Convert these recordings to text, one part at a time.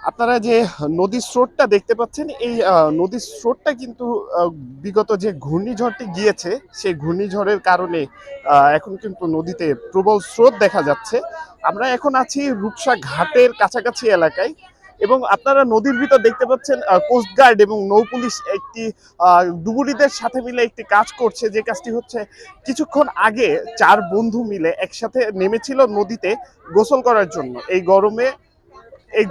আপনারা যে নদীর স্রোতটা দেখতে পাচ্ছেন, এই নদীর স্রোতটা কিন্তু বিগত যে ঘূর্ণিঝড়টি গিয়েছে সেই ঘূর্ণিঝড়ের কারণে এখন কিন্তু নদীতে প্রবল স্রোত দেখা যাচ্ছে। আমরা এখন আছি রূপসা ঘাটের কাছাকাছি এলাকায়, এবং আপনারা নদীর ভিতর দেখতে পাচ্ছেন কোস্টগার্ড এবং নৌপুলিশ একটি ডুবুরিদের সাথে মিলে একটি কাজ করছে। যে কাজটি হচ্ছে, কিছুক্ষণ আগে চার বন্ধু মিলে একসাথে নেমেছিল নদীতে গোসল করার জন্য। এই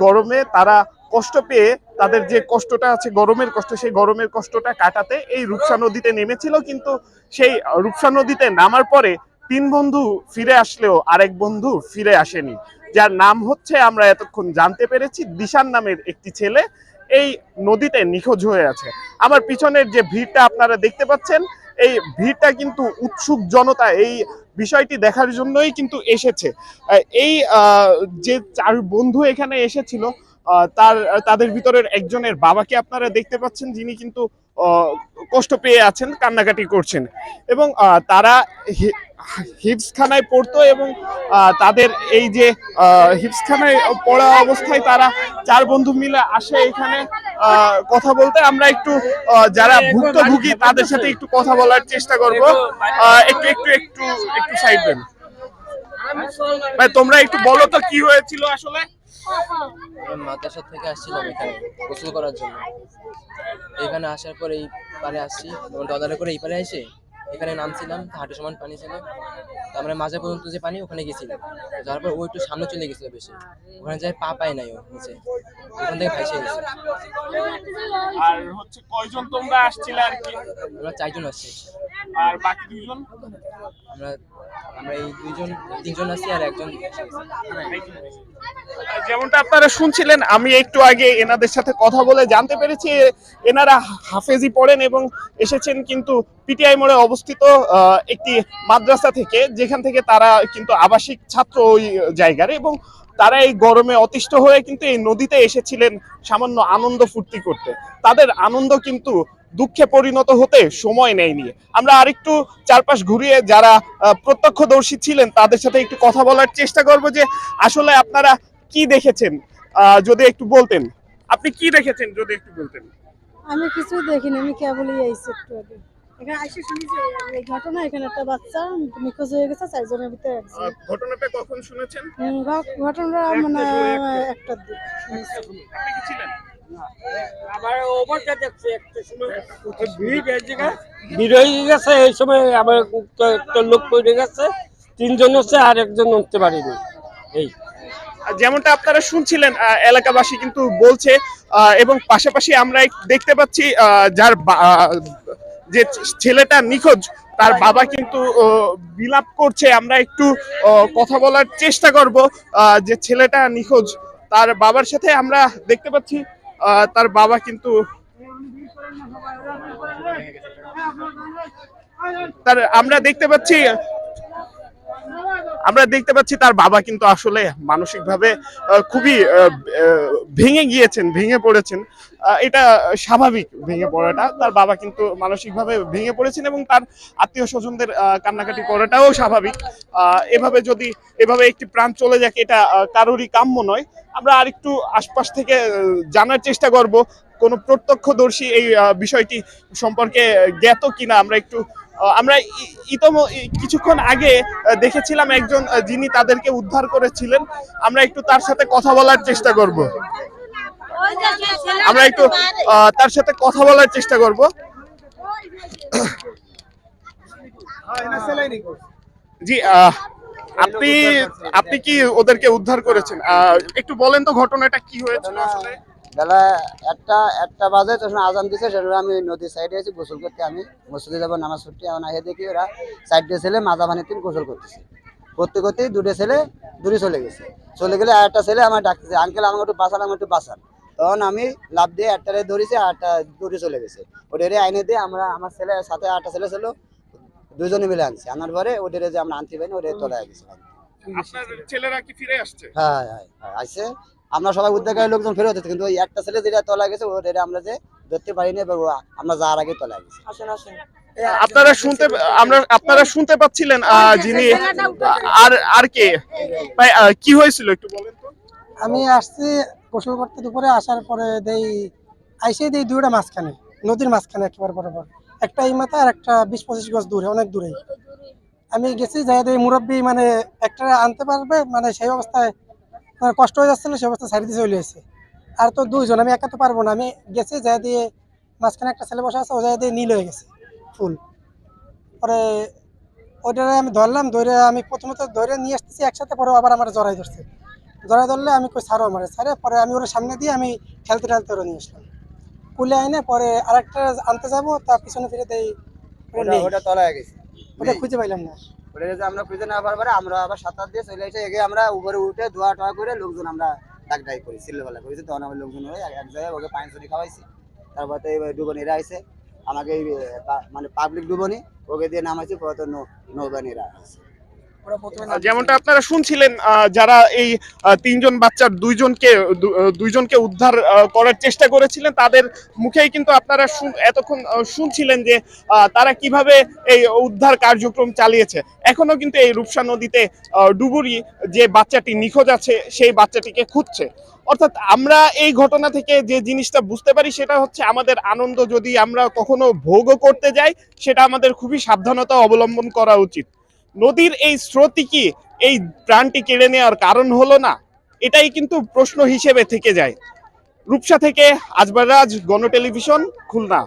গরমে তারা কষ্ট পেয়ে, তাদের যে কষ্টটা আছে গরমের কষ্ট, সেই গরমের কষ্টটা কাটাতে এই রূপসা নদীতে নেমেছিল। কিন্তু সেই রূপসা নদীতে নামার পরে তিন বন্ধু ফিরে আসলেও আরেক বন্ধু ফিরে আসেনি, যার নাম হচ্ছে, আমরা এতক্ষণ জানতে পেরেছি, দিশান নামের একটি ছেলে এই নদীতে নিখোঁজ হয়ে আছে। আমার পিছনের যে ভিড়টা আপনারা দেখতে পাচ্ছেন, এই ভিড়টা কিন্তু উৎসুক জনতা এই বিষয়টি দেখার জন্যই কিন্তু এসেছে। এই যে চার বন্ধু এখানে এসেছিল, তাদের ভিতরের একজনের বাবাকে আপনারা দেখতে পাচ্ছেন, যিনি কিন্তু কষ্ট পেয়ে আছেন, কান্নাকাটি করছেন। এবং তারা হিপসখানায় পড়তো, এবং তাদের এই যে হিপসখানায় পড়া অবস্থায় তারা চার বন্ধু মিলে আসে এখানে কথা বলতে। আমরা একটু যারা ভুক্তভোগী তাদের সাথে একটু কথা বলার চেষ্টা করব। একটু একটু একটু একটু সাইড দেন ভাই, তোমরা একটু বলো তো কি হয়েছিল আসলে। মাদ্রাসা থেকে আসছিলাম এখানে গোসল করার জন্য। এখানে আসার পর এই পারে আসছি, দাদারে করে এই পারে এসে এখানে নামছিলাম, হাঁটু সমান পানি ছিল। আমরা মাঝে পর্যন্ত যে পানি ওখানে গেছিলাম, যার পর ও একটু সামনে চলে গেছিল বেশি, ওখানে যাই পা পায় নাই ও নিচে, ওখান থেকে ভাইসে গেছে। আর হচ্ছে কয়জন তোমরা আসছিলে আর কি? আমরা চারজন আসছি। আর বাকি দুইজন? আমরা আমরা এই তিনজন আছি আর একজন। যেমনটা আপনারা শুনছিলেন, আমি একটু আগে এনাদের সাথে কথা বলে জানতে পেরেছি এনারা হাফেজি পড়েন এবং এসেছেন কিন্তু পিটিআই মোড়ে অবস্থিত একটি মাদ্রাসা থেকে, যেখান থেকে তারা কিন্তু আবাসিক ছাত্র ওই জায়গার, এবং তারা এই গরমে অতিষ্ঠ হয়ে কিন্তু এই নদীতে এসেছিলেন সামান্য আনন্দ ফুর্তি করতে। তাদের আনন্দ কিন্তু দুঃখে পরিণত হতে সময় নেয়নি। আমরা আরেকটু চারপাশ ঘুরিয়ে যারা প্রত্যক্ষদর্শী ছিলেন তাদের সাথে একটু কথা বলার চেষ্টা করব, যে আসলে আপনারা কি দেখেছেন, যদি একটু বলতেন। আপনি কি দেখেছেন যদি একটু বলতেন। আমি কিছু দেখিনি, আমি কেবলই আইছি একটু আগে। এখানে আইসে শুনেছি এই ঘটনা, এখানে একটা বাচ্চা নিখোঁজ হয়ে গেছে, চারজনের ভিতরে একজন। ঘটনাটা কখন শুনেছেন? ঘটনাটা মানে একটার দিক শুনেছি। আপনি কি ছিলেন? আমার ওভারটা দেখছি একটা সময় ভিড় এক জায়গায় ভিড় হয়ে গেছে, এই সময় আমার একটা লোক পড়ে গেছে, তিনজন হচ্ছে আর একজন উঠতে পারেনি। এই যেমনটা আপনারা শুনছিলেন, এলাকাবাসী কিন্তু বলছে, এবং পাশাপাশি আমরা দেখতে পাচ্ছি যার যে ছেলেটা নিখোঁজ, তার বাবা কিন্তু বিলাপ করছে। আমরা একটু কথা বলার চেষ্টা করব। যে ছেলেটা নিখোঁজ, তার বাবার সাথে আমরা দেখতে পাচ্ছি তার বাবা কিন্তু আমরা দেখতে পাচ্ছি তার বাবা কিন্তু আসলে মানসিকভাবে খুবই ভেঙে গিয়েছেন, ভেঙে পড়েছেন। এটা স্বাভাবিক, ভেঙে পড়াটা। তার বাবা কিন্তু মানসিকভাবে ভেঙে পড়েছেন, এবং তার আত্মীয় স্বজনদের কান্নাকাটি করাটাও স্বাভাবিক। এভাবে একটি প্রাণ চলে যাক, এটা কারোরই কাম্য নয়। আমরা আরেকটু আশপাশ থেকে জানার চেষ্টা করব কোন প্রত্যক্ষদর্শী এই বিষয়টি সম্পর্কে জ্ঞাত কিনা। আমরা কিছুক্ষণ আগে দেখেছিলাম একজন যিনি তাদেরকে উদ্ধার করেছিলেন। আমরা একটু তার সাথে কথা বলার চেষ্টা করব। জি, আপনি আপনি কি ওদেরকে উদ্ধার করেছেন? একটু বলেন তো ঘটনাটা কি হয়েছিল আসলে। বেলা একটা বাজে, তখন আজান দিছে, সেটা আমি নদীর সাইডে আছি গোসল করতে। আমি মসজিদে যাবো নামাজ পড়তে, এখন আগে দেখি ওরা সাইডে ছেলে মাজা পানিতে গোসল করতেছে। করতে করতেই দুটো ছেলে দূরে চলে গেলে আর একটা ছেলে আমার ডাকতেছে, আঙ্কেল আমাকে একটু বাঁচান। তখন আমি লাভ দিয়ে একটারে ধরেছি, আর একটা দূরে চলে গেছে। ওটারে আইনে দিয়ে আমার ছেলের সাথে আরেকটা ছেলে ছিল, দুজনে মিলে আনছি। আনার পরে ওটারে যে আমরা আনতে পারিনি, ওটারে তোলা গেছিলাম। আপনার ছেলেরা কি ফিরে আসছে? হ্যাঁ হ্যাঁ হ্যাঁ আসছে। আমরা সবাই উদ্ধারকারী লোকজন ফেরত হচ্ছে, কিন্তু ওই একটা ছেলে যেটা তোলা গেছে ওটা আমরা যে ধরতে পারিনি, আমরা যাওয়ার আগে তোলা গেছে। আপনারা শুনতে পাচ্ছিলেন যিনি আর কে ভাই, কি হয়েছিল একটু বলেন তো। আমি আসছি গোসল করতে দুপুরে, আসার পরে দেই দুইটা মাঝখানে, নদীর মাঝখানে একেবারে বরাবর, একটা এই মাথা আর একটা 20-25 গজ দূরে, অনেক দূরে। আমি গেছি যাই দেই মুরব্বী মানে একটা আনতে পারবে, মানে সেই অবস্থায় কষ্ট হয়ে যাচ্ছিল, সেই অবস্থায় সাইড দিয়ে চলে এসেছে। আর তো দুইজন, আমি একা তো পারবো না। আমি গেছি যাই দিয়ে মাঝখানে একটা ছেলে বসে আছে, ও যাই দিয়ে নীল হয়ে গেছে ফুল। পরে ওইটা আমি ধরলাম, ধরে আমি প্রথমত ধরে নিয়ে আসতেছি একসাথে, পরে আবার আমার জড়াই ধরছে। জড়াই ধরলে আমি কই ছাড়ো আমারে, ছাড়ে পরে আমি ওর সামনে দিয়ে আমি ঠেলতে ঠেলতে ওরা নিয়ে আসলাম কুলে আইনে। পরে আরেকটা আনতে যাবো, তার পিছনে ফিরে দেই ওটা নেই, ওটা তলায় গেছে, ওটা খুঁজে পাইলাম না। ওটা যে আমরা খুঁজে না পারবার আমরা আবার সাঁতার দিয়ে চলে এসে এগে আমরা উপরে উঠে ধোয়া টোয়া করে লোকজন আমরা ডাক করি, সিল্লেবেলা করেছি। তখন আমার লোকজন হয়ে এক জায়গায় ওকে পানি চুরি খাওয়াইছি। তারপর তো এই ডুবনিরা আইসে আমাকে মানে পাবলিক ডুবনি ওকে দিয়ে নামাইছি, পরে তো নৌবানীরা আছে। যেমনটা আপনারা শুনছিলেন, যারা এই তিনজন বাচ্চার দুইজনকে উদ্ধার করার চেষ্টা করেছিলেন, তাদের মুখেই কিন্তু আপনারা এতক্ষণ শুনছিলেন যে তারা কিভাবে এই উদ্ধার কার্যক্রম চালিয়েছে। এখনো কিন্তু এই রূপসা নদীতে ডুবুরি যে বাচ্চাটি নিখোঁজ আছে সেই বাচ্চাটিকে খুঁজছে। অর্থাৎ আমরা এই ঘটনা থেকে যে জিনিসটা বুঝতে পারি সেটা হচ্ছে, আমাদের আনন্দ যদি আমরা কখনো ভোগও করতে যাই, সেটা আমাদের খুবই সাবধানতা অবলম্বন করা উচিত। নদীর এই স্রোতই কি এই প্রাণটি কেড়ে নেওয়ার কারণ হলো না? এটাই কিন্তু প্রশ্ন হিসেবে থেকে যায়। রূপসা থেকে আজবার রাজ, গণ টেলিভিশন, খুলনা।